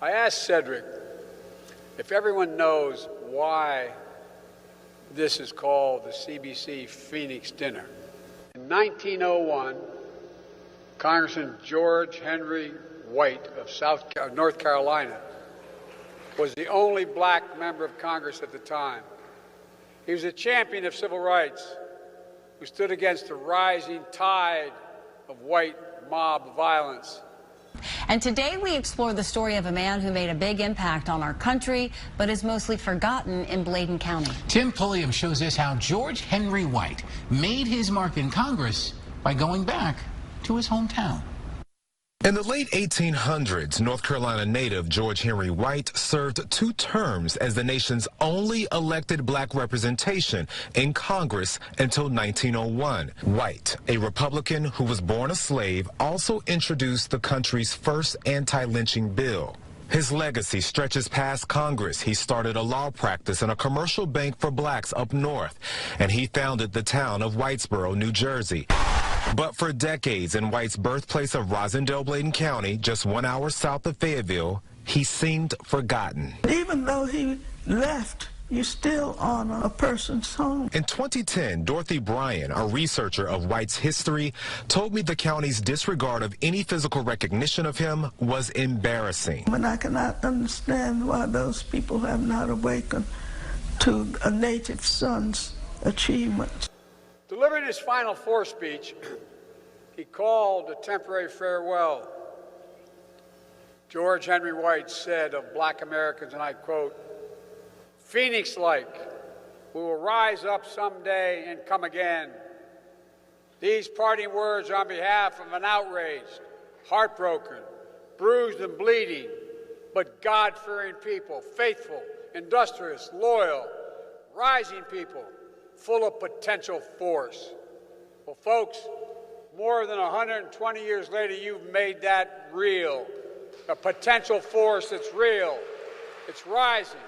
I asked Cedric if everyone knows why this is called the CBC Phoenix Dinner. In 1901, Congressman George Henry White of North Carolina was the only black member of Congress at the time. He was a champion of civil rights who stood against the rising tide of white mob violence. And today we explore the story of a man who made a big impact on our country, but is mostly forgotten in Bladen County. Tim Pulliam shows us how George Henry White made his mark in Congress by going back to his hometown. In the late 1800s, North Carolina native George Henry White served 2 terms as the nation's only elected black representation in Congress until 1901. White, a Republican who was born a slave, also introduced the country's first anti-lynching bill. His legacy stretches past Congress. He started a law practice and a commercial bank for blacks up north, and he founded the town of Whitesboro, New Jersey. But for decades in White's birthplace of Rosendale, Bladen County, just 1 hour south of Fayetteville, he seemed forgotten. Even though he left, you still honor a person's home. In 2010, Dorothy Bryan, a researcher of White's history, told me the county's disregard of any physical recognition of him was embarrassing. And I cannot understand why those people have not awakened to a native son's achievements. Delivering his final 4 speech, he called a temporary farewell. George Henry White said of black Americans, and I quote, "Phoenix-like, we will rise up someday and come again." These parting words are on behalf of an outraged, heartbroken, bruised and bleeding, but God-fearing people, faithful, industrious, loyal, rising people, full of potential force. Well, folks, more than 120 years later, you've made that real. A potential force that's real. It's rising.